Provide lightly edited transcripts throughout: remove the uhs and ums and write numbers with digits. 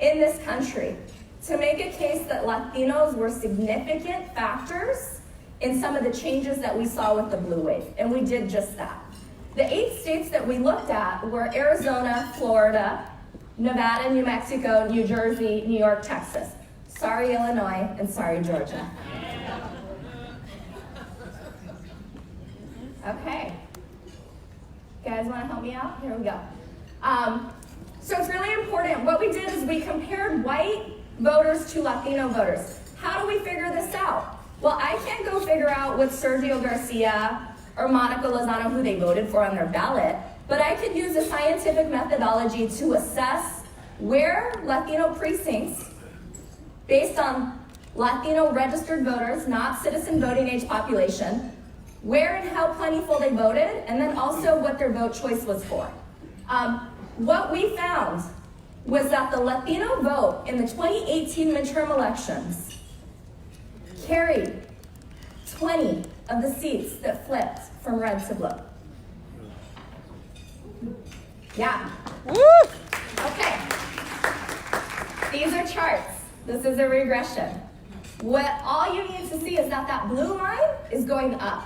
in this country to make a case that Latinos were significant factors in some of the changes that we saw with the blue wave, and we did just that. The 8 states that we looked at were Arizona, Florida, Nevada, New Mexico, New Jersey, New York, Texas. Sorry, Illinois, and sorry, Georgia. Okay. You guys want to help me out? Here we go. So it's really important. What we did is we compared white voters to Latino voters. How do we figure this out? Well, I can't go figure out with Sergio Garcia or Monica Lozano who they voted for on their ballot, but I could use a scientific methodology to assess where Latino precincts, based on Latino registered voters, not citizen voting age population, where and how plentiful they voted, and then also what their vote choice was for. What we found was that the Latino vote in the 2018 midterm elections carried 20 of the seats that flipped from red to blue. Yeah. Woo! Okay. These are charts. This is a regression. What all you need to see is that that blue line is going up.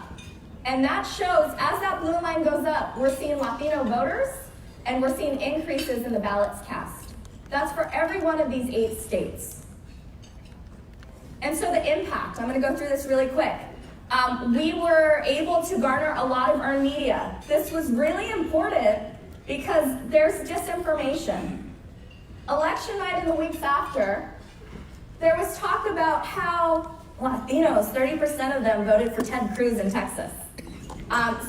And that shows, as that blue line goes up, we're seeing Latino voters, and we're seeing increases in the ballots cast. That's for every one of these 8 states. And so the impact, I'm going to go through this really quick. We were able to garner a lot of earned media. This was really important because there's disinformation. Election night and the weeks after, there was talk about how Latinos, 30% of them voted for Ted Cruz in Texas.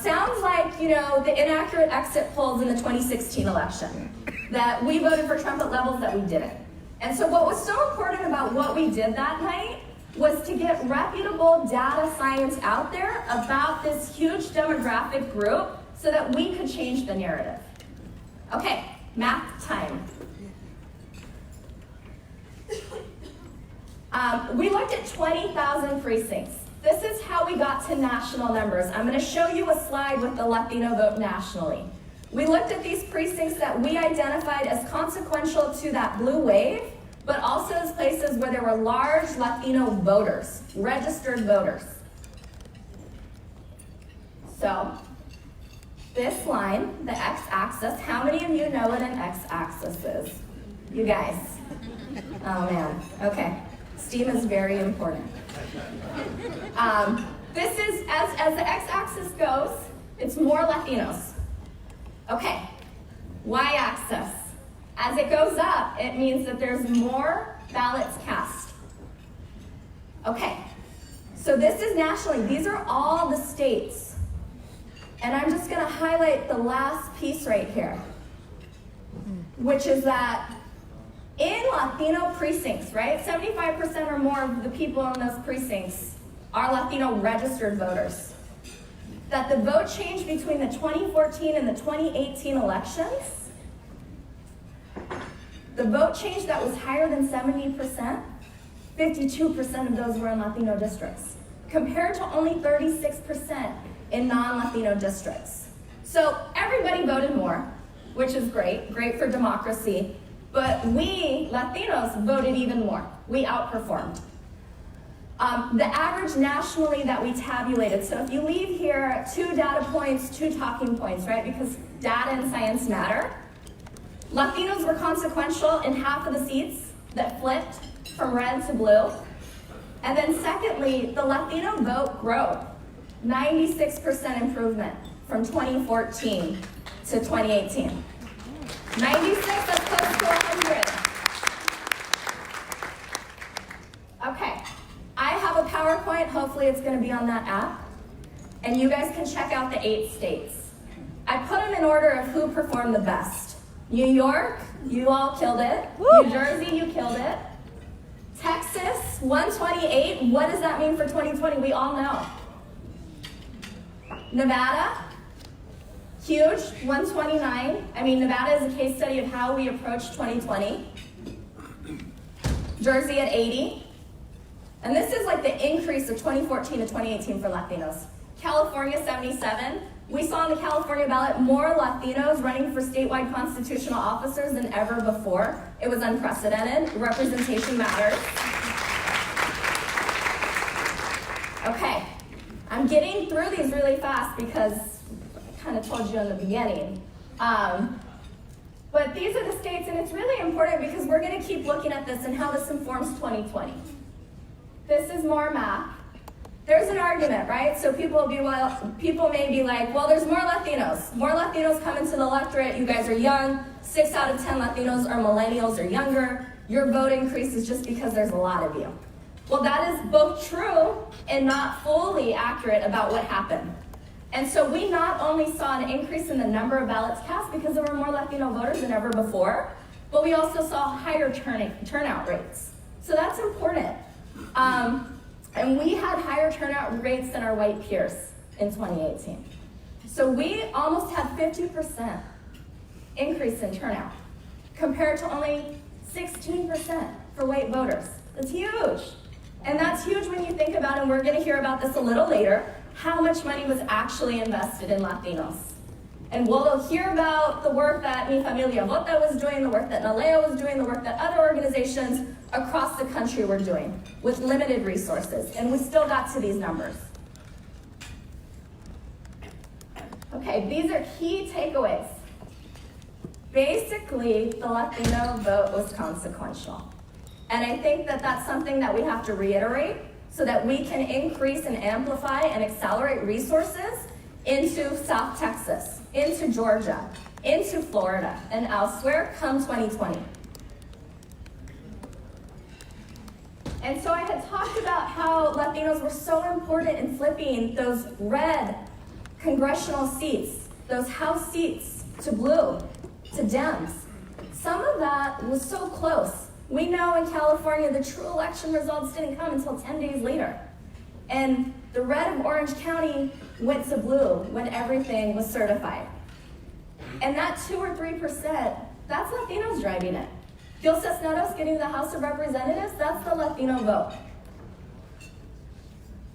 Sounds like, the inaccurate exit polls in the 2016 election, that we voted for Trump at levels that we didn't. And so what was so important about what we did that night was to get reputable data science out there about this huge demographic group so that we could change the narrative. Okay, math time. We looked at 20,000 precincts. This is how we got to national numbers. I'm going to show you a slide with the Latino vote nationally. We looked at these precincts that we identified as consequential to that blue wave, but also as places where there were large Latino voters, registered voters. So, this line, the x-axis, how many of you know what an x-axis is? You guys. Oh man, okay. STEAM is very important. This is, as the x-axis goes, it's more Latinos. Okay, y-axis. As it goes up, it means that there's more ballots cast. Okay, so this is nationally. These are all the states. And I'm just gonna highlight the last piece right here, which is that in Latino precincts, right, 75% or more of the people in those precincts are Latino registered voters. That the vote change between the 2014 and the 2018 elections, the vote change that was higher than 70%, 52% of those were in Latino districts, compared to only 36% in non-Latino districts. So everybody voted more, which is great for democracy. But we, Latinos, voted even more. We outperformed. The average nationally that we tabulated, so if you leave here 2 data points, 2 talking points, right? Because data and science matter. Latinos were consequential in half of the seats that flipped from red to blue. And then secondly, the Latino vote growth, 96% improvement from 2014 to 2018. 96, that's close to 100. Okay, I have a PowerPoint, hopefully it's gonna be on that app, and you guys can check out the 8 states. I put them in order of who performed the best. New York, you all killed it. Woo! New Jersey, you killed it. Texas, 128, what does that mean for 2020? We all know. Nevada, huge, 129. I mean, Nevada is a case study of how we approach 2020. Jersey at 80. And this is like the increase of 2014 to 2018 for Latinos. California 77. We saw on the California ballot more Latinos running for statewide constitutional officers than ever before. It was unprecedented. Representation matters. Okay, I'm getting through these really fast because I kind of told you in the beginning. But these are the states, and it's really important because we're going to keep looking at this and how this informs 2020. This is more math. There's an argument, right? So people may be like, well, there's more Latinos. More Latinos come into the electorate. You guys are young. 6 out of 10 Latinos are millennials or younger. Your vote increases just because there's a lot of you. Well, that is both true and not fully accurate about what happened. And so we not only saw an increase in the number of ballots cast because there were more Latino voters than ever before, but we also saw higher turnout rates. So that's important. And we had higher turnout rates than our white peers in 2018. So we almost had 50% increase in turnout compared to only 16% for white voters. That's huge. And that's huge when you think about, and we're going to hear about this a little later, how much money was actually invested in Latinos. And we'll hear about the work that Mi Familia Vota was doing, the work that NALEO was doing, the work that other organizations across the country were doing with limited resources. And we still got to these numbers. Okay, these are key takeaways. Basically, the Latino vote was consequential. And I think that that's something that we have to reiterate so that we can increase and amplify and accelerate resources into South Texas, into Georgia, into Florida, and elsewhere come 2020. And so I had talked about how Latinos were so important in flipping those red congressional seats, those House seats to blue, to Dems. Some of that was so close. We know in California the true election results didn't come until 10 days later. And the red of Orange County went to blue when everything was certified. And that 2 or 3%, that's Latinos driving it. Gil Cisneros getting the House of Representatives, that's the Latino vote.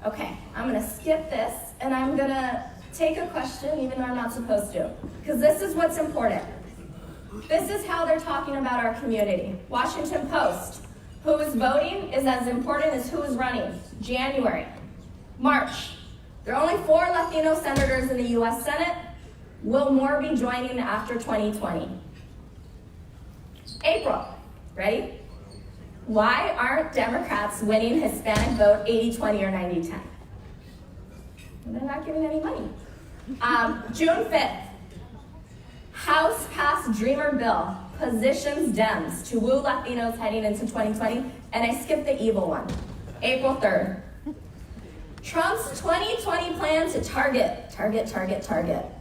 Okay, I'm gonna skip this and I'm gonna take a question even though I'm not supposed to, because this is what's important. This is how they're talking about our community. Washington Post, who is voting is as important as who is running. January, March, there are only 4 Latino senators in the US Senate. Will more be joining after 2020? April, ready? Why aren't Democrats winning Hispanic vote 80-20 or 90-10? They're not giving any money. June 5th, House passed Dreamer bill, positions Dems to woo Latinos heading into 2020, and I skipped the evil one. April 3rd, Trump's 2020 plan to target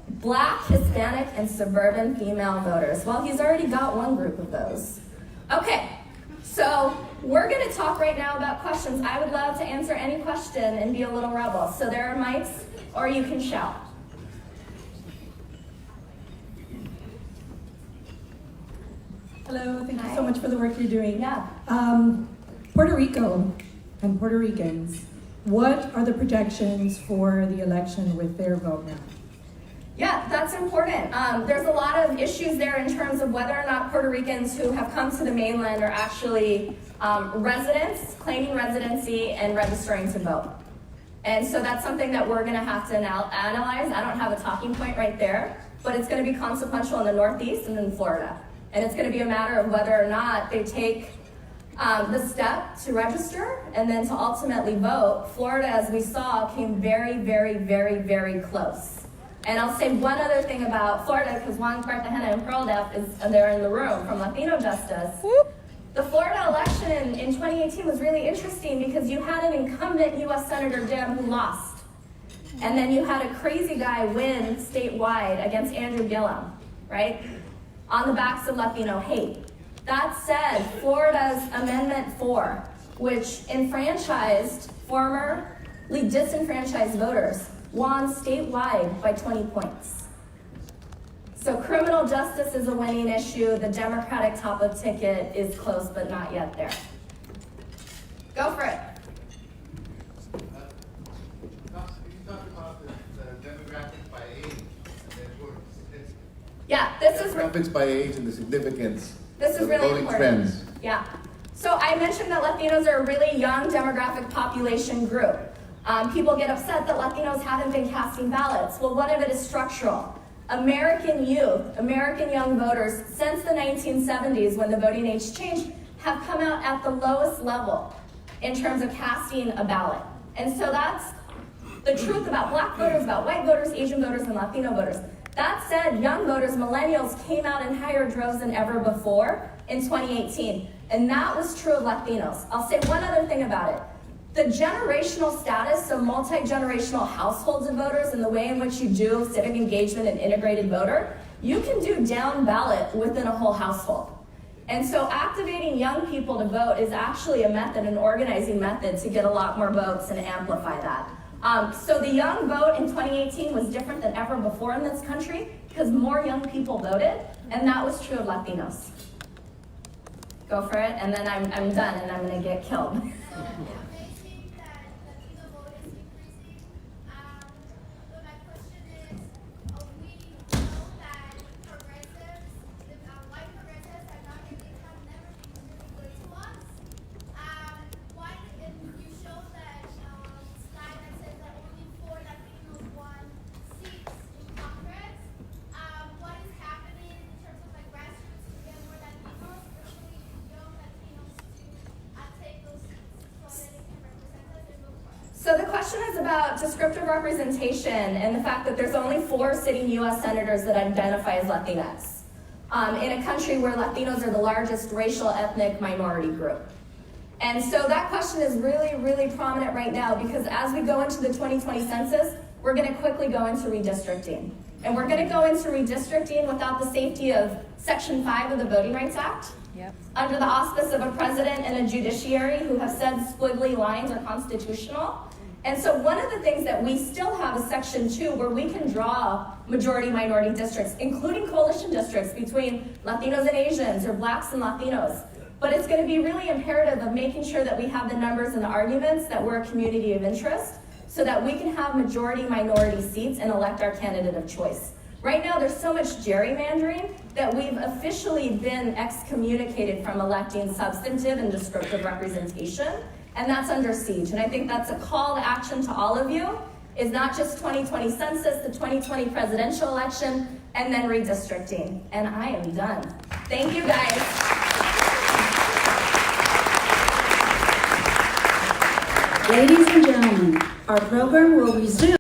Black, Hispanic, and suburban female voters. Well, he's already got one group of those. Okay, so we're gonna talk right now about questions. I would love to answer any question and be a little rebel. So there are mics, or you can shout. Hello, thank you so much for the work you're doing. Yeah. Puerto Rico and Puerto Ricans, what are the projections for the election with their vote now? Yeah, that's important. There's a lot of issues there in terms of whether or not Puerto Ricans who have come to the mainland are actually residents, claiming residency, and registering to vote. And so that's something that we're gonna have to analyze. I don't have a talking point right there, but it's gonna be consequential in the Northeast and in Florida. And it's gonna be a matter of whether or not they take the step to register and then to ultimately vote. Florida, as we saw, came very, very, very, very close. And I'll say one other thing about Florida, because Juan Cartagena and Pearl Deaf is there in the room from Latino Justice. Whoop. The Florida election in 2018 was really interesting because you had an incumbent US Senator Dem who lost. And then you had a crazy guy win statewide against Andrew Gillum, right? On the backs of Latino hate. That said, Florida's Amendment 4, which enfranchised formerly disenfranchised voters, won statewide by 20 points. So criminal justice is a winning issue. The Democratic top of ticket is close, but not yet there. Go for it. You talked about the This is demographics by age and the significance This is of really voting important. trends. Yeah. So I mentioned that Latinos are a really young demographic population group. People get upset that Latinos haven't been casting ballots. Well, one of it is structural. American youth, American young voters, since the 1970s when the voting age changed, have come out at the lowest level in terms of casting a ballot. And so that's the truth about black voters, about white voters, Asian voters, and Latino voters. That said, young voters, millennials, came out in higher droves than ever before in 2018. And that was true of Latinos. I'll say one other thing about it. The generational status of multi-generational households of voters and the way in which you do civic engagement and integrated voter, you can do down ballot within a whole household. And so activating young people to vote is actually a method, an organizing method to get a lot more votes and amplify that. So the young vote in 2018 was different than ever before in this country because more young people voted, and that was true of Latinos. Go for it, and then I'm done and I'm gonna get killed. So the question is about descriptive representation and the fact that there's only 4 sitting U.S. senators that identify as Latinx in a country where Latinos are the largest racial ethnic minority group. And so that question is really, really prominent right now because as we go into the 2020 census, we're going to quickly go into redistricting. And we're going to go into redistricting without the safety of Section 5 of the Voting Rights Act. Yep. Under the auspice of a president and a judiciary who have said squiggly lines are constitutional. And so one of the things that we still have is Section 2, where we can draw majority-minority districts, including coalition districts between Latinos and Asians or blacks and Latinos. But it's going to be really imperative of making sure that we have the numbers and the arguments that we're a community of interest so that we can have majority-minority seats and elect our candidate of choice. Right now, there's so much gerrymandering that we've officially been excommunicated from electing substantive and descriptive representation, and that's under siege. And I think that's a call to action to all of you, is not just 2020 census, the 2020 presidential election, and then redistricting. And I am done. Thank you, guys. Ladies and gentlemen, our program will resume.